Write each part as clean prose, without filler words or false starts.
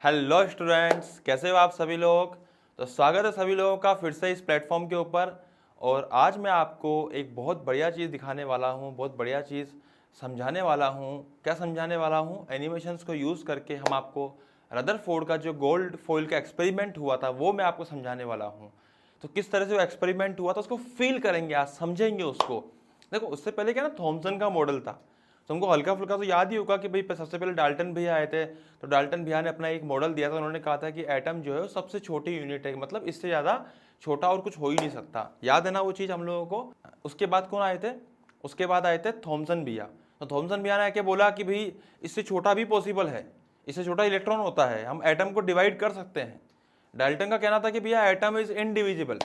Hello students, कैसे हो आप सभी लोग। तो स्वागत है सभी लोगों का फिर से इस प्लेटफॉर्म के ऊपर। और आज मैं आपको एक बहुत बढ़िया चीज़ दिखाने वाला हूँ, बहुत बढ़िया चीज़ समझाने वाला हूँ। क्या समझाने वाला हूँ? एनिमेशंस को यूज़ करके हम आपको रदरफोर्ड का जो गोल्ड फॉइल का एक्सपेरिमेंट हुआ था वो मैं आपको समझाने वाला हूँ। तो किस तरह से वो एक्सपेरिमेंट हुआ था उसको फील करेंगे, आज समझेंगे उसको। देखो, उससे पहले क्या ना, थॉमसन का मॉडल था। तुमको हल्का फुल्का तो याद ही होगा कि भाई सबसे पहले डाल्टन भैया आए थे। तो डाल्टन भैया ने अपना एक मॉडल दिया था। उन्होंने कहा था कि एटम जो है वो सबसे छोटी यूनिट है, मतलब इससे ज़्यादा छोटा और कुछ हो ही नहीं सकता। याद है ना वो चीज़ हम लोगों को। उसके बाद कौन आए थे? उसके बाद आए थे थॉमसन भैया। तो थॉमसन भैया ने आके बोला कि भाई इससे छोटा भी पॉसिबल है, इससे छोटा इलेक्ट्रॉन होता है, हम एटम को डिवाइड कर सकते हैं। डाल्टन का कहना था कि भैया एटम इज इनडिविजिबल।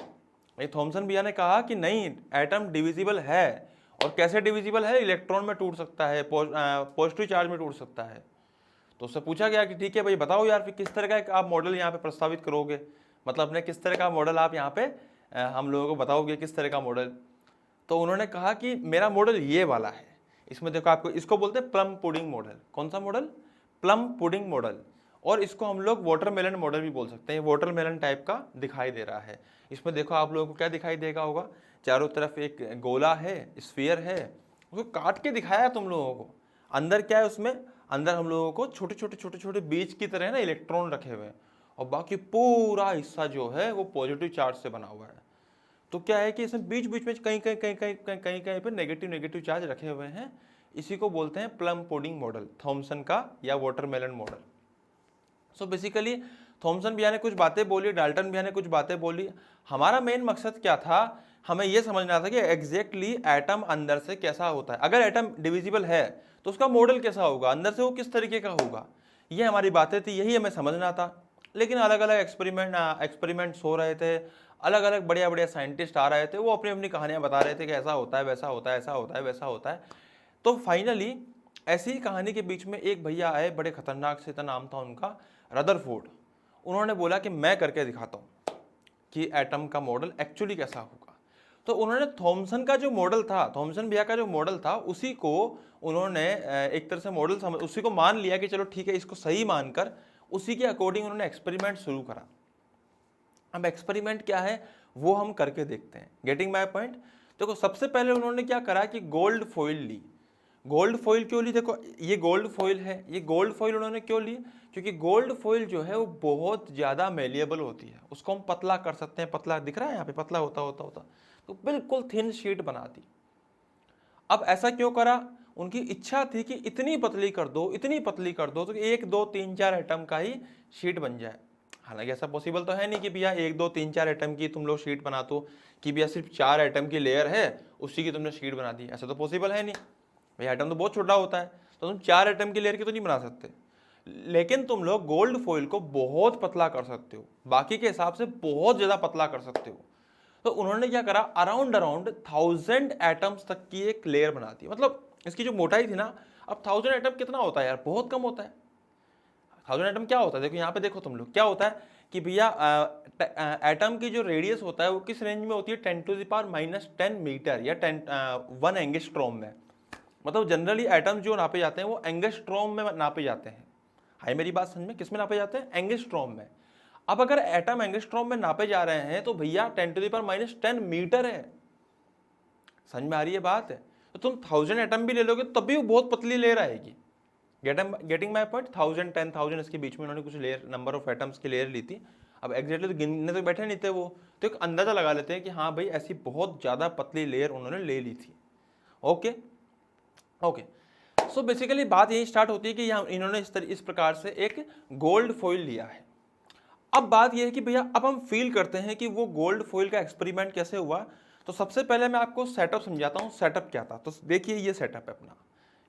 थॉमसन भैया ने कहा कि नहीं, एटम डिविजिबल है। और कैसे डिविजिबल है? इलेक्ट्रॉन में टूट सकता है, पॉजिटिव चार्ज में टूट सकता है। तो उससे पूछा गया कि ठीक है भाई, बताओ यार फिर किस तरह का एक आप मॉडल यहाँ पे प्रस्तावित करोगे, मतलब अपने किस तरह का मॉडल आप यहाँ पे हम लोगों को बताओगे, किस तरह का मॉडल। तो उन्होंने कहा कि मेरा मॉडल ये वाला है। इसमें देखो, आपको इसको बोलते हैं प्लम पुडिंग मॉडल। कौन सा मॉडल? Plum pudding model. और इसको हम लोग वाटरमेलन मॉडल भी बोल सकते हैं। वाटरमेलन टाइप का दिखाई दे रहा है। इसमें देखो आप लोगों को क्या दिखाई देगा होगा, चारों तरफ एक गोला है, स्फीयर है। उसको काट के दिखाया तुम लोगों को। अंदर क्या है उसमें? अंदर हम लोगों को छोटे छोटे छोटे छोटे बीज की तरह ना इलेक्ट्रॉन रखे हुए हैं। और बाकी पूरा हिस्सा जो है वो पॉजिटिव चार्ज से बना हुआ है। तो क्या है कि इसमें बीच बीच में कहीं कहीं कहीं कहीं कहीं कहीं कहीं पर नेगेटिव नेगेटिव चार्ज रखे हुए हैं। इसी को बोलते हैं प्लम पुडिंग मॉडल, थॉमसन का या watermelon model. So basically Thomson भैया ने कुछ बातें बोली, डाल्टन भैया ने कुछ बातें बोली। हमारा मेन मकसद क्या था? हमें यह समझना था कि एग्जैक्टली एटम अंदर से कैसा होता है। अगर एटम डिविजिबल है तो उसका मॉडल कैसा होगा, अंदर से वो किस तरीके का होगा। ये हमारी बातें थी, यही हमें समझना था। लेकिन अलग अलग एक्सपेरिमेंट्स हो रहे थे, अलग अलग बढ़िया बढ़िया साइंटिस्ट आ रहे थे, वो अपनी अपनी कहानियां बता रहे थे कि ऐसा होता है, वैसा होता है, ऐसा होता है, वैसा होता है। तो फाइनली ऐसी ही कहानी के बीच में एक भैया आए, बड़े खतरनाक से, नाम था उनका रदरफोर्ड। उन्होंने बोला कि मैं करके दिखाता हूँ कि एटम का मॉडल एक्चुअली कैसा होगा। तो उन्होंने थॉमसन का जो मॉडल था, थॉमसन भैया का जो मॉडल था, उसी को उन्होंने एक तरह से मॉडल समझ, उसी को मान लिया कि चलो ठीक है, इसको सही मानकर उसी के अकॉर्डिंग उन्होंने एक्सपेरिमेंट शुरू करा। अब एक्सपेरिमेंट क्या है वो हम करके देखते हैं। Getting my point? देखो, सबसे पहले उन्होंने क्या करा कि गोल्ड फॉइल ली। गोल्ड फॉइल क्यों ली? देखो, ये गोल्ड फॉइल है। ये गोल्ड फॉइल उन्होंने क्यों ली? क्योंकि गोल्ड फॉइल जो है वो बहुत ज़्यादा मेलिएबल होती है, उसको हम पतला कर सकते हैं। पतला दिख रहा है यहाँ पे, पतला होता होता होता तो बिल्कुल थिन शीट बना दी। अब ऐसा क्यों करा? उनकी इच्छा थी कि इतनी पतली कर दो, इतनी पतली कर दो तो एक दो तीन चार एटम का ही शीट बन जाए। हालांकि ऐसा पॉसिबल तो है नहीं कि भैया एक दो तीन चार एटम की तुम लोग शीट बना दो, कि भैया सिर्फ 4 एटम की लेयर है उसी की तुमने शीट बना दी। ऐसा तो पॉसिबल है नहीं भाई, एटम तो बहुत छोटा होता है। तो तुम 4 एटम की लेयर की तो नहीं बना सकते। लेकिन तुम लोग गोल्ड फॉइल को बहुत पतला कर सकते हो, बाकी के हिसाब से बहुत ज्यादा पतला कर सकते हो। तो उन्होंने क्या करा, अराउंड अराउंड 1000 एटम्स तक की एक लेयर बना दी। मतलब इसकी जो मोटाई थी ना, अब 1000 एटम कितना होता है यार, बहुत कम होता है। 1000 एटम क्या होता है? देखो यहाँ पे, देखो तुम लोग, क्या होता है कि भैया एटम की जो रेडियस होता है वो किस रेंज में होती है? 10⁻⁻10 मीटर या 1 एंगस्ट्रॉम में। मतलब जनरली एटम्स जो नापे जाते हैं वो एंगस्ट्रॉम में नापे जाते हैं। हाय, मेरी बात समझ में? किस में नापे जाते हैं? एंगस्ट्रॉम में। अब अगर एटम एंगस्ट्रॉम में नापे जा रहे हैं तो भैया 10⁻⁻10 मीटर है। समझ में आ रही है बात? है तो तुम 1000 एटम भी ले लोगे तब भी वो बहुत पतली लेयर आएगी। Getting my point? 1000 10,000 इसके बीच में उन्होंने कुछ लेयर, नंबर ऑफ एटम्स की लेयर ली थी। अब एग्जैक्टली तो गिनने तो बैठे नहीं थे वो, तो एक अंदाजा लगा लेते हैं कि हाँ भाई ऐसी बहुत ज्यादा पतली लेयर उन्होंने ले ली थी। Okay okay. सो बेसिकली बात यही स्टार्ट होती है कि इन्होंने इस प्रकार से एक गोल्ड फॉइल लिया है। अब बात यह है कि भैया अब हम फील करते हैं कि वो गोल्ड फॉइल का एक्सपेरिमेंट कैसे हुआ। तो सबसे पहले मैं आपको सेटअप समझाता हूँ, सेटअप क्या था। तो देखिए, ये सेटअप है अपना।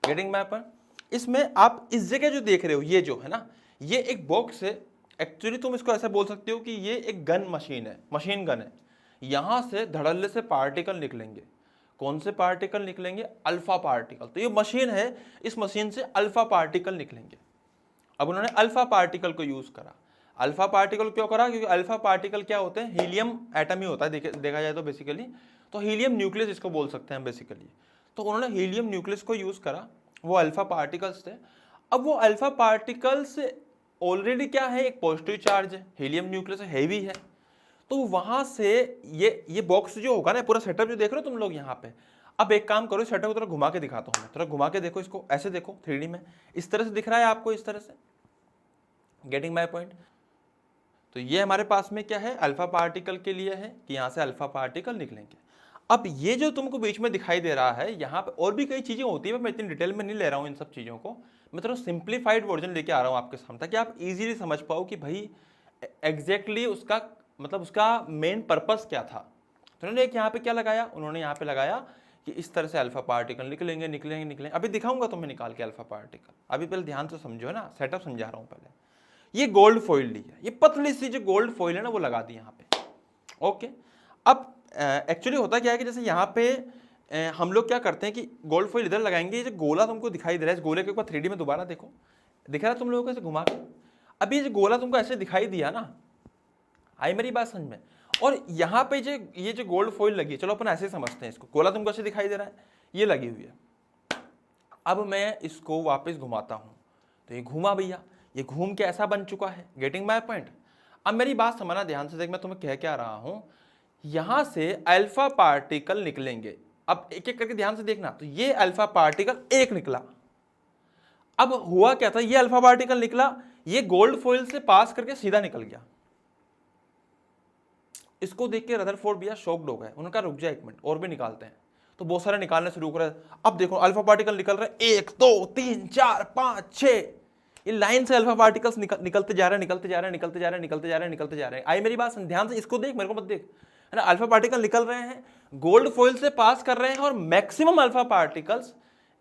गेटिंग मैप है। इसमें आप इस जगह जो देख रहे हो, ये जो है ना, ये एक बॉक्स है। एक्चुअली तुम इसको ऐसा बोल सकते हो कि ये एक गन मशीन है, मशीन गन है। यहां से धड़ल्ले से पार्टिकल निकलेंगे। कौन से पार्टिकल निकलेंगे? Alpha particle. तो ये मशीन है, इस मशीन से अल्फा पार्टिकल निकलेंगे। अब उन्होंने अल्फा पार्टिकल को यूज करा। अल्फा पार्टिकल क्यों करा? क्योंकि अल्फा पार्टिकल क्या होते हैं? हीलियम एटम ही होता है देखा जाए तो बेसिकली। तो हीलियम न्यूक्लियस इसको बोल सकते हैं बेसिकली। तो उन्होंने हीलियम न्यूक्लियस को यूज करा, वो अल्फा पार्टिकल्स थे। अब वो अल्फा पार्टिकल्स ऑलरेडी क्या है, एक पॉजिटिव चार्ज है, हीलियम न्यूक्लियस हैवी है, तो वहां से ये बॉक्स जो होगा ना, पूरा सेटअप जो देख रहे हो तुम लोग यहाँ पे, अब एक काम करो, सेटअप को थोड़ा घुमा के दिखाता हूँ मैं, थोड़ा घुमा के देखो इसको, ऐसे देखो 3D में, इस तरह से दिख रहा है आपको, इस तरह से, गेटिंग माय पॉइंट। तो ये हमारे पास में क्या है, अल्फा पार्टिकल के लिए है कि यहाँ से अल्फा पार्टिकल निकलेंगे। अब ये जो तुमको बीच में दिखाई दे रहा है, यहाँ पे और भी कई चीजें होती है, मैं इतनी डिटेल में नहीं ले रहा हूँ इन सब चीजों को, मैं थोड़ा सिंप्लीफाइड वर्जन लेके आ रहा हूँ आपके सामने, ताकि आप इजीली समझ पाओ कि भाई एग्जैक्टली उसका मतलब उसका मेन पर्पस क्या था। तो उन्होंने एक यहाँ पे क्या लगाया, उन्होंने यहाँ पे लगाया कि इस तरह से अल्फा पार्टिकल निकलेंगे निकलेंगे निकलेंगे। अभी दिखाऊंगा तुम्हें निकाल के अल्फा पार्टिकल, अभी पहले ध्यान से समझो ना, सेटअप समझा रहा हूँ पहले। ये गोल्ड फॉइल ली है, ये पतली सी जो गोल्ड फॉइल है ना, वो लगा दी यहाँ पे। ओके, अब एक्चुअली होता क्या है कि जैसे यहाँ पे हम लोग क्या करते हैं कि गोल्ड फॉइल इधर लगाएंगे, ये जो गोला तुमको दिखाई दे रहा है, इस गोले के ऊपर 3D में दोबारा देखो, दिख रहा है तुम लोगों को ऐसे घुमा के। अभी ये जो गोला तुमको ऐसे दिखाई दिया ना, आई मेरी बात समझ में, और यहाँ पे जो ये जो गोल्ड फॉइल लगी है, चलो अपन ऐसे समझते हैं इसको, गोला तुमको ऐसे दिखाई दे रहा है, ये लगी हुई है। अब मैं इसको वापस घुमाता हूँ, तो ये घूमा भैया, ये घूम के ऐसा बन चुका है, गेटिंग माय पॉइंट। अब मेरी बात समझना ध्यान से, देख मैं तुम्हें कह क्या रहा हूं, यहां से अल्फा पार्टिकल निकलेंगे। अब एक एक करके ध्यान से देखना, तो ये अल्फा पार्टिकल एक निकला। अब हुआ क्या था, ये अल्फा पार्टिकल निकला, ये गोल्ड फॉइल से पास करके सीधा निकल गया। इसको देख के रदरफोर्ड भैया शॉक्ड हो गए, उन्होंने कहा रुक जा एक मिनट और भी निकालते हैं। तो बहुत सारे निकालने शुरू कर रहे। अब देखो अल्फा पार्टिकल निकल रहे, 1 2 3 4 5 6, ये लाइन से अल्फा पार्टिकल्स निकलते जा रहे हैं, निकलते जा रहे हैं, निकलते जा रहे हैं, निकलते जा रहे हैं, निकलते जा रहे हैं। आई मेरी बात ध्यान से, इसको देख, मेरे को मत देख, है ना। अल्फा पार्टिकल निकल रहे हैं, गोल्ड फॉइल से पास कर रहे हैं, और मैक्सिमम अल्फा पार्टिकल्स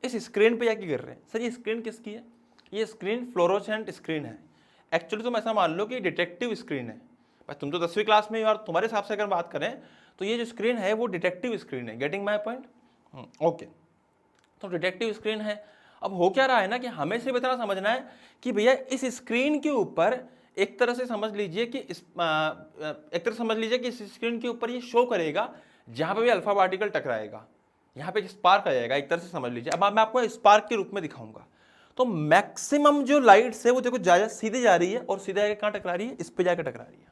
इस स्क्रीन पे जाके गिर रहे हैं। सर ये स्क्रीन किसकी है, ये स्क्रीन फ्लोरोसेंट स्क्रीन है। एक्चुअली तुम ऐसा मान लो कि डिटेक्टिव स्क्रीन है, पर तुम तो 10वीं क्लास में, और तुम्हारे हिसाब से अगर बात करें तो ये जो स्क्रीन है वो डिटेक्टिव स्क्रीन है, गेटिंग माय पॉइंट। ओके, तो डिटेक्टिव स्क्रीन है। अब हो क्या रहा है ना कि हमें सिर्फ इतना समझना है कि भैया इस स्क्रीन के ऊपर एक तरह से समझ लीजिए कि इस स्क्रीन के ऊपर ये शो करेगा जहां पे भी अल्फा पार्टिकल टकराएगा, यहाँ पे एक स्पार्क आ जाएगा, एक तरह से समझ लीजिए। अब मैं आपको स्पार्क के रूप में दिखाऊंगा। तो मैक्सिमम जो लाइट्स है वो देखो सीधे जा रही है, और सीधे जाकर कहाँ टकरा रही है, इस पे जाकर टकरा रही है।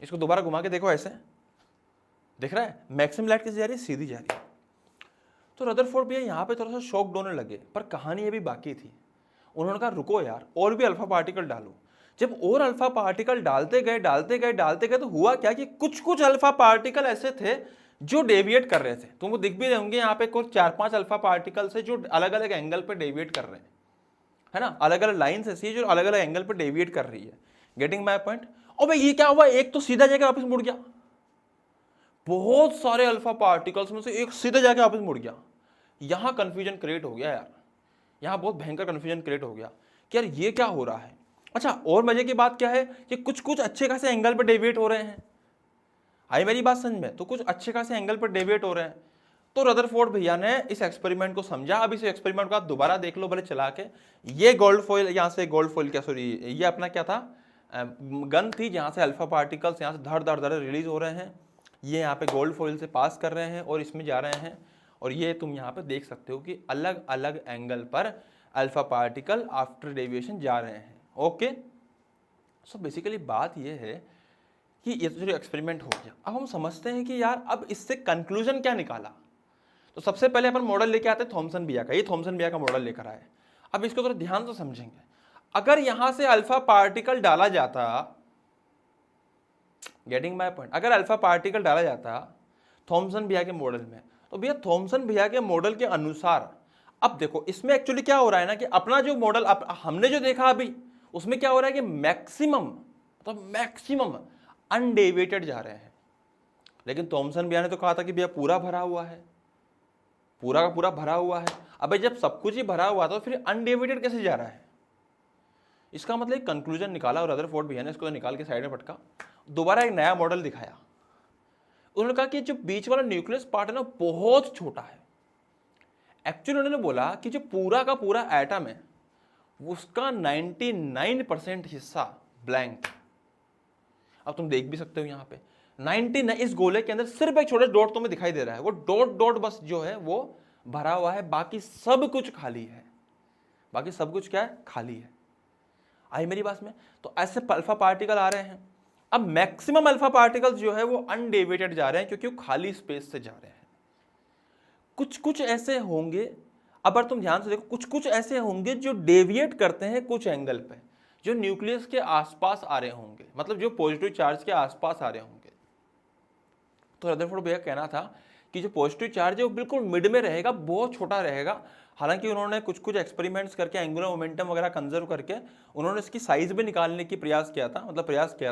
इसको दोबारा घुमा के देखो, ऐसे दिख रहा है, मैक्सिमम लाइट किस जा रही है, सीधी जा रही है। तो रदरफोर्ड भैया यहाँ पे थोड़ा सा शॉक्ड होने लगे, पर कहानी अभी बाकी थी। उन्होंने कहा रुको यार, और भी अल्फा पार्टिकल डालो। जब और अल्फा पार्टिकल डालते गए डालते गए डालते गए, तो हुआ क्या कि कुछ कुछ अल्फा पार्टिकल ऐसे थे जो डेविएट कर रहे थे। तुमको दिख भी रहे होंगे यहाँ पे कुछ 4-5 अल्फा पार्टिकल्स है जो अलग अलग एंगल पे डेविएट कर रहे हैं, है ना। अलग अलग लाइन्स ऐसी है जो अलग अलग एंगल पे डेविएट कर रही है, गेटिंग माय पॉइंट। और भाई ये क्या हुआ, एक तो सीधा जाके वापस मुड़ गया, बहुत सारे अल्फा पार्टिकल्स में से एक सीधे जाके वापस मुड़ गया। यहां कंफ्यूजन क्रिएट हो गया यार, यहां बहुत भयंकर कंफ्यूजन क्रिएट हो गया कि यार ये क्या हो रहा है। अच्छा, और मजे की बात क्या है कि कुछ कुछ अच्छे खासे एंगल पर डेविएट हो रहे हैं, आई मेरी बात समझ में, तो कुछ अच्छे खासे एंगल पर डेविएट हो रहे हैं। तो रदरफोर्ड भैया ने इस एक्सपेरिमेंट को समझा। अब इस एक्सपेरिमेंट को आप दोबारा देख लो भले चला के, ये गोल्ड फॉइल, यहाँ से गोल्ड फॉइल क्या, सॉरी ये अपना क्या था, गन थी, जहाँ से अल्फा पार्टिकल्स यहाँ से धड़ धड़ धड़ रिलीज हो रहे हैं, ये यहाँ पे गोल्ड फॉइल से पास कर रहे हैं और इसमें जा रहे हैं। और ये तुम यहाँ पे देख सकते हो कि अलग अलग एंगल पर अल्फा पार्टिकल आफ्टर डेविएशन जा रहे हैं। ओके, सो बेसिकली बात ये है कि ये तो जो एक्सपेरिमेंट हो गया, अब हम समझते हैं कि यार अब इससे कंक्लूजन क्या निकाला। तो सबसे पहले अपन मॉडल लेके आते हैं थॉमसन भैया का, ये थॉमसन भैया का मॉडल लेकर आए। अब इसको थोड़ा ध्यान से समझेंगे। अगर यहां से अल्फा पार्टिकल डाला जाता, गेटिंग माय पॉइंट, अगर अल्फा पार्टिकल डाला जाता थॉमसन भैया के मॉडल में, तो भैया थॉमसन भैया के मॉडल के अनुसार, अब देखो इसमें एक्चुअली क्या हो रहा है ना कि अपना जो मॉडल हमने जो देखा अभी, उसमें क्या हो रहा है कि मैक्सिमम, तो मैक्सिमम अनडेविएटेड जा रहे हैं। लेकिन थॉमसन भैया ने तो कहा था कि भैया पूरा भरा हुआ है, पूरा का पूरा भरा हुआ है। अबे जब सब कुछ ही भरा हुआ था तो फिर अनडेविएटेड कैसे जा रहा है। इसका मतलब एक कंक्लूजन निकाला, और रदरफोर्ड भैया ने इसको निकाल के साइड में पटका, दोबारा एक नया मॉडल दिखाया। उन्होंने कहा कि जो बीच वाला न्यूक्लियस पार्ट है ना बहुत छोटा है। एक्चुअली उन्होंने बोला कि जो पूरा का पूरा एटम है उसका 99% हिस्सा ब्लैंक। अब तुम देख भी सकते हो यहाँ पे 99, इस गोले के अंदर सिर्फ एक छोटा डॉट तुम्हें दिखाई दे रहा है, वो डॉट डॉट बस जो है वो भरा हुआ है, बाकी सब कुछ खाली है। बाकी सब कुछ क्या है, खाली है। आई मेरी बात में? तो ऐसे अल्फा पार्टिकल आ रहे हैं। अब मैक्सिमम अल्फा पार्टिकल्स जो है वो अनडेविएटेड जा रहे हैं क्योंकि वो खाली स्पेस से जा रहे हैं। कुछ कुछ ऐसे होंगे, अब अगर तुम ध्यान से देखो, कुछ कुछ ऐसे होंगे जो डेविएट करते हैं कुछ एंगल पे, जो न्यूक्लियस के आसपास आ रहे होंगे, मतलब जो पॉजिटिव चार्ज के आसपास आ रहे होंगे। तो रदरफोर्ड भैया कहना था कि जो पॉजिटिव चार्ज है वो बिल्कुल मिड में रहेगा, बहुत छोटा रहेगा। हालांकि उन्होंने कुछ कुछ एक्सपेरिमेंट्स करके एंगुलर मोमेंटम वगैरह कंजर्व करके उन्होंने इसकी साइज भी निकालने की प्रयास किया था,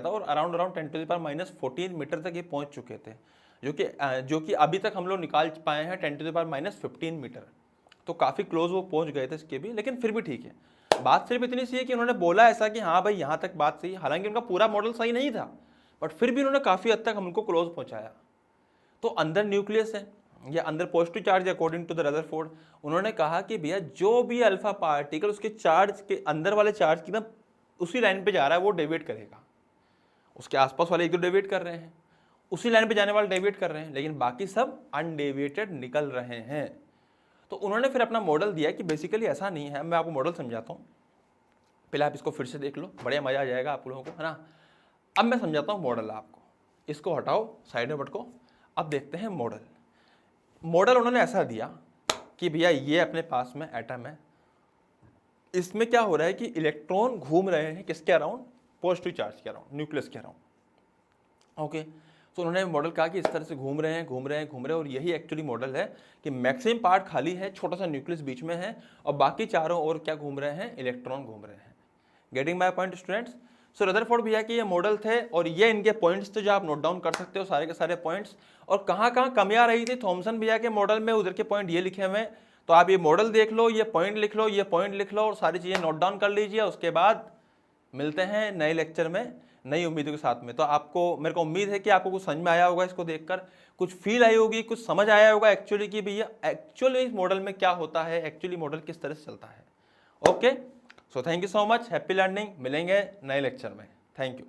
और अराउंड 10⁻⁴ मीटर तक ये पहुंच चुके थे, जो कि अभी तक हम लोग निकाल पाए हैं 10⁻⁻15 मीटर। तो काफ़ी क्लोज वो पहुंच गए थे इसके भी, लेकिन फिर भी ठीक है। बात सिर्फ इतनी सी है कि उन्होंने बोला ऐसा कि हाँ भाई यहाँ तक बात सही, हालांकि उनका पूरा मॉडल सही नहीं था, बट फिर भी उन्होंने काफ़ी हद तक हमको क्लोज पहुँचाया। तो अंदर न्यूक्लियस है या अंदर positive charge, according to the Rutherford, उन्होंने कहा कि भैया जो भी अल्फा पार्टिकल उसके चार्ज के अंदर वाले चार्ज की ना उसी लाइन पे जा रहा है वो डेविएट करेगा। उसके आसपास वाले एक दो डेविएट कर रहे हैं, उसी लाइन पे जाने वाले डेविएट कर रहे हैं, लेकिन बाकी सब अनडेविएटेड निकल रहे हैं। तो उन्होंने फिर अपना मॉडल दिया कि बेसिकली ऐसा नहीं है। मैं आपको मॉडल समझाता हूँ, पहले आप इसको फिर से देख लो, बढ़िया मजा आ जाएगा आप लोगों को, है ना। अब मैं समझाता हूँ मॉडल आपको, इसको हटाओ साइड में पटको। अब देखते हैं मॉडल उन्होंने ऐसा दिया कि भैया ये अपने पास में एटम है, इसमें क्या हो रहा है कि इलेक्ट्रॉन घूम रहे हैं किसके अराउंड? पॉजिटिव चार्ज के अराउंड, न्यूक्लियस के अराउंड। ओके, तो उन्होंने मॉडल कहा कि इस तरह से घूम रहे हैं, और यही एक्चुअली मॉडल है कि मैक्सिमम पार्ट खाली है, छोटा सा न्यूक्लियस बीच में है, और बाकी चारों ओर क्या घूम रहे हैं? इलेक्ट्रॉन घूम रहे हैं। Getting my point students? So Rutherford भैया के ये मॉडल थे और ये इनके पॉइंट्स थे जो आप नोट डाउन कर सकते हो, सारे के सारे पॉइंट्स। और कहाँ कहाँ कमियां रही थी थॉमसन भैया के मॉडल में, उधर के पॉइंट ये लिखे हुए हैं। तो आप ये मॉडल देख लो, ये पॉइंट लिख लो, ये पॉइंट लिख लो, और सारी चीज़ें नोट डाउन कर लीजिए। उसके बाद मिलते हैं नए लेक्चर में नई उम्मीदों के साथ में। तो आपको, मेरे को उम्मीद है कि आपको कुछ समझ में आया होगा, इसको देखकर कुछ फील आई होगी, कुछ समझ आया होगा एक्चुअली कि भैया एक्चुअली इस मॉडल में क्या होता है, एक्चुअली मॉडल किस तरह से चलता है। Okay, so thank you so much, happy learning. मिलेंगे नए लेक्चर में। Thank you.